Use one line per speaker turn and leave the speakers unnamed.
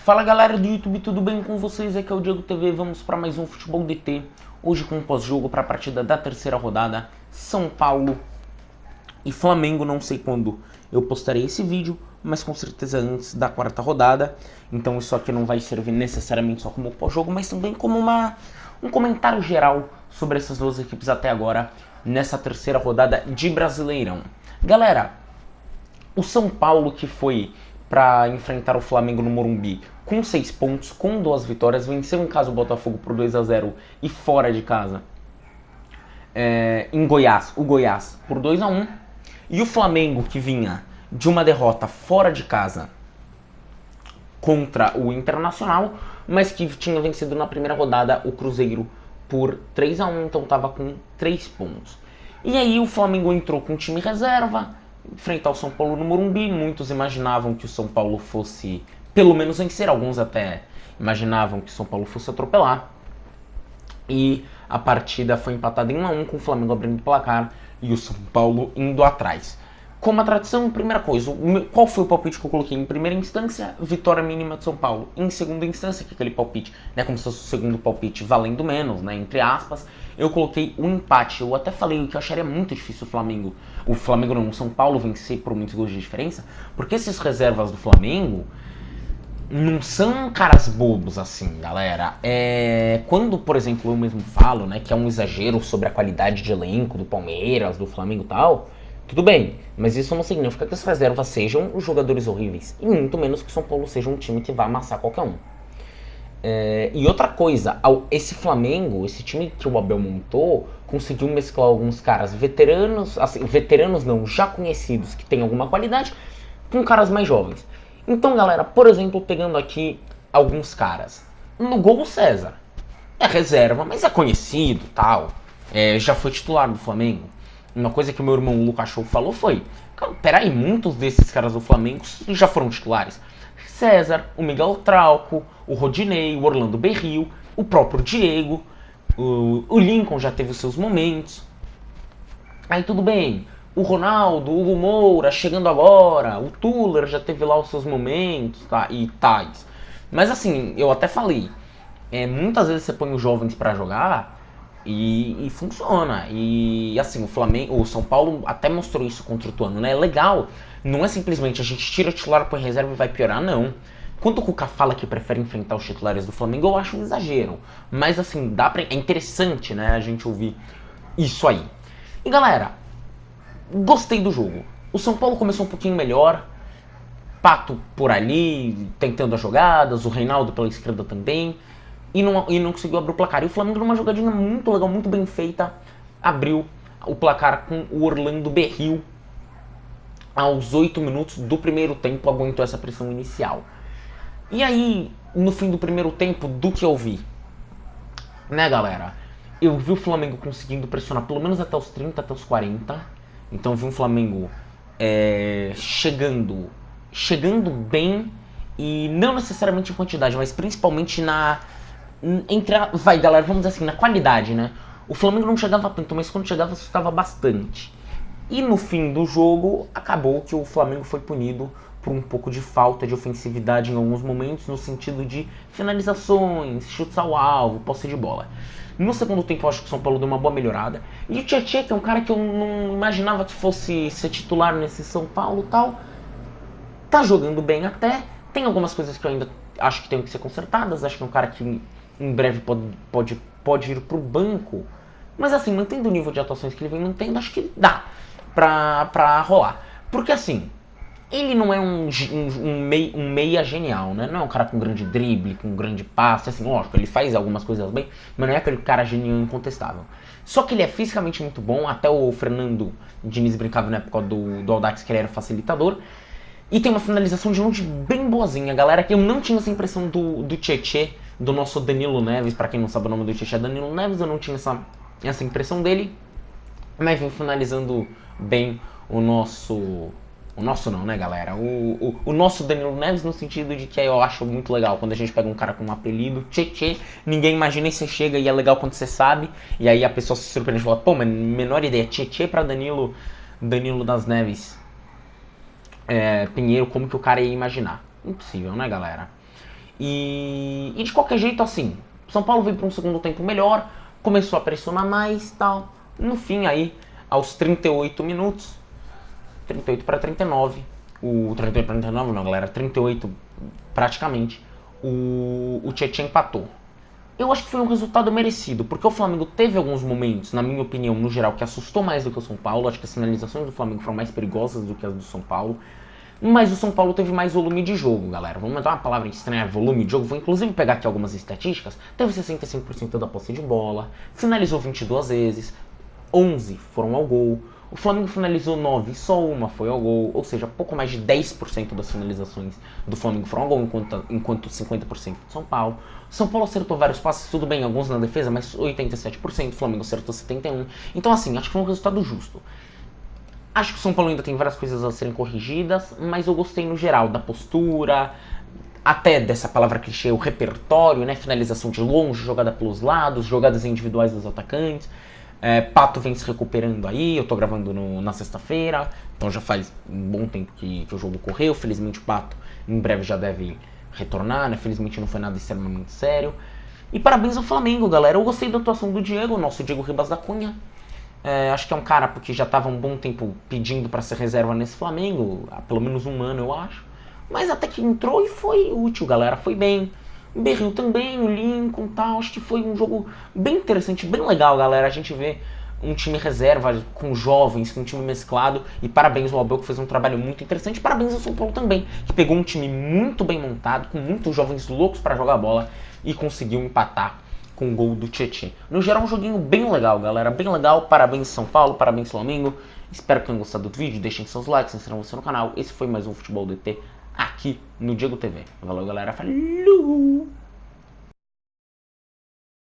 Fala galera do YouTube, tudo bem com vocês? Aqui é o Diego TV, vamos para mais um Futebol DT. Hoje com um pós-jogo para a partida da terceira rodada, São Paulo e Flamengo. Não sei quando eu postarei esse vídeo, mas com certeza antes da quarta rodada. Então isso aqui não vai servir necessariamente só como pós-jogo, mas também como um comentário geral sobre essas duas equipes até agora, nessa terceira rodada de Brasileirão. Galera, o São Paulo, que foi para enfrentar o Flamengo no Morumbi com 6 pontos, com 2 vitórias, venceu em casa o Botafogo por 2-0 e fora de casa em Goiás, o Goiás por 2-1. E o Flamengo, que vinha de uma derrota fora de casa contra o Internacional, mas que tinha vencido na primeira rodada o Cruzeiro por 3-1, então estava com 3 pontos. E aí o Flamengo entrou com time reserva, enfrentar o São Paulo no Morumbi. Muitos imaginavam que o São Paulo fosse pelo menos vencer, alguns até imaginavam que o São Paulo fosse atropelar. E a partida foi empatada em 1-1, com o Flamengo abrindo o placar e o São Paulo indo atrás. Como a tradição, primeira coisa, qual foi o palpite que eu coloquei? Em primeira instância, vitória mínima de São Paulo. Em segunda instância, que é aquele palpite, né, como se fosse o segundo palpite valendo menos, né, entre aspas, eu coloquei um empate. Eu até falei que eu acharia muito difícil o Flamengo não, o São Paulo vencer por muitos gols de diferença, porque esses reservas do Flamengo não são caras bobos assim, galera. Quando, por exemplo, eu mesmo falo, né, que é um exagero sobre a qualidade de elenco do Palmeiras, do Flamengo e tal, tudo bem, mas isso não significa que as reservas sejam os jogadores horríveis, e muito menos que o São Paulo seja um time que vai amassar qualquer um. E outra coisa, esse Flamengo, esse time que o Abel montou, conseguiu mesclar alguns caras veteranos, assim, veteranos não, já conhecidos, que têm alguma qualidade, com caras mais jovens. Então, galera, por exemplo, pegando aqui alguns caras. No gol, o César. É reserva, mas é conhecido, tal. Já foi titular do Flamengo. Uma coisa que o meu irmão Lucas Show falou foi: peraí, muitos desses caras do Flamengo já foram titulares. César, o Miguel Trauco, o Rodinei, o Orlando Berril, o próprio Diego, o Lincoln já teve os seus momentos. Aí tudo bem, o Ronaldo, o Hugo Moura chegando agora, o Tuller já teve lá os seus momentos, tá? E tais. Mas assim, eu até falei, muitas vezes você põe os jovens pra jogar e funciona. E assim, o São Paulo até mostrou isso contra o Ituano, né? É legal, não é simplesmente a gente tira o titular, põe reserva e vai piorar, não. Quando o Cuca fala que prefere enfrentar os titulares do Flamengo, eu acho um exagero. Mas assim, é interessante, né, a gente ouvir isso aí. E galera, gostei do jogo. O São Paulo começou um pouquinho melhor, Pato por ali, tentando as jogadas, o Reinaldo pela esquerda também, e não conseguiu abrir o placar. E o Flamengo, numa jogadinha muito legal, muito bem feita, abriu o placar com o Orlando Berril aos 8 minutos do primeiro tempo, aguentou essa pressão inicial. E aí, no fim do primeiro tempo, do que eu vi, né, galera? Eu vi o Flamengo conseguindo pressionar pelo menos até os 30, até os 40. Então eu vi um Flamengo chegando bem, e não necessariamente em quantidade, mas principalmente vai, galera, vamos dizer assim, na qualidade, né? O Flamengo não chegava tanto, mas quando chegava, assustava bastante. E no fim do jogo, acabou que o Flamengo foi punido por um pouco de falta de ofensividade em alguns momentos, no sentido de finalizações, chutes ao alvo, posse de bola. No segundo tempo, eu acho que o São Paulo deu uma boa melhorada. E o Tietchan, que é um cara que eu não imaginava que fosse ser titular nesse São Paulo e tal, tá jogando bem até. Tem algumas coisas que eu ainda acho que tem que ser consertadas. Acho que é um cara que em breve pode ir pro banco. Mas assim, mantendo o nível de atuações que ele vem mantendo, acho que dá pra rolar. Porque assim, ele não é um meia genial, né? Não é um cara com grande drible, com grande passe, assim, lógico, ele faz algumas coisas bem, mas não é aquele cara genial incontestável. Só que ele é fisicamente muito bom, até o Fernando Diniz brincava na época do Audax que ele era facilitador. E tem uma finalização de longe bem boazinha, galera, que eu não tinha essa impressão do Tietchan, do nosso Danilo Neves. Pra quem não sabe o nome do Tietchan é Danilo Neves, eu não tinha essa impressão dele. Mas vem finalizando bem o nosso não, né, galera? O nosso Danilo Neves, no sentido de que eu acho muito legal quando a gente pega um cara com um apelido, Tietchan, ninguém imagina, e você chega e é legal quando você sabe, e aí a pessoa se surpreende e fala, pô, mas menor ideia, Tietchan pra Danilo das Neves Pinheiro, como que o cara ia imaginar? Impossível, né, galera? E de qualquer jeito, assim, São Paulo veio para um segundo tempo melhor, começou a pressionar mais e tal. No fim, aí, aos 38 minutos, 38 para 39, o 38 para 39 não, galera, 38 praticamente, o Tietchan empatou. Eu acho que foi um resultado merecido, porque o Flamengo teve alguns momentos, na minha opinião, no geral, que assustou mais do que o São Paulo. Acho que as finalizações do Flamengo foram mais perigosas do que as do São Paulo. Mas o São Paulo teve mais volume de jogo, galera. Vamos dar uma palavra estranha, volume de jogo. Vou inclusive pegar aqui algumas estatísticas. Teve 65% da posse de bola, finalizou 22 vezes, 11 foram ao gol. O Flamengo finalizou 9, só uma foi ao gol. Ou seja, pouco mais de 10% das finalizações do Flamengo foram ao gol, enquanto 50% do São Paulo. São Paulo acertou vários passes, tudo bem, alguns na defesa, mas 87%. O Flamengo acertou 71%. Então, assim, acho que foi um resultado justo. Acho que o São Paulo ainda tem várias coisas a serem corrigidas, mas eu gostei no geral da postura, até dessa palavra clichê, o repertório, né? Finalização de longe, jogada pelos lados, jogadas individuais dos atacantes. Pato vem se recuperando aí, eu tô gravando na sexta-feira, então já faz um bom tempo que o jogo correu. Felizmente o Pato em breve já deve retornar, né? Felizmente não foi nada extremamente sério. E parabéns ao Flamengo, galera. Eu gostei da atuação do Diego, nosso Diego Ribas da Cunha. Acho que é um cara porque já estava um bom tempo pedindo para ser reserva nesse Flamengo, há pelo menos um ano eu acho. Mas até que entrou e foi útil, galera, foi bem. O Berril também, o Lincoln e tal, acho que foi um jogo bem interessante, bem legal, galera. A gente vê um time reserva com jovens, com um time mesclado. E parabéns ao Abel, que fez um trabalho muito interessante. Parabéns ao São Paulo também, que pegou um time muito bem montado, com muitos jovens loucos para jogar bola e conseguiu empatar com o gol do Tietchan. No geral, um joguinho bem legal, galera. Bem legal. Parabéns São Paulo, parabéns Flamengo. Espero que tenham gostado do vídeo. Deixem seus likes, se inscrevam no canal. Esse foi mais um Futebol DT aqui no Diego TV. Valeu, galera. Falou!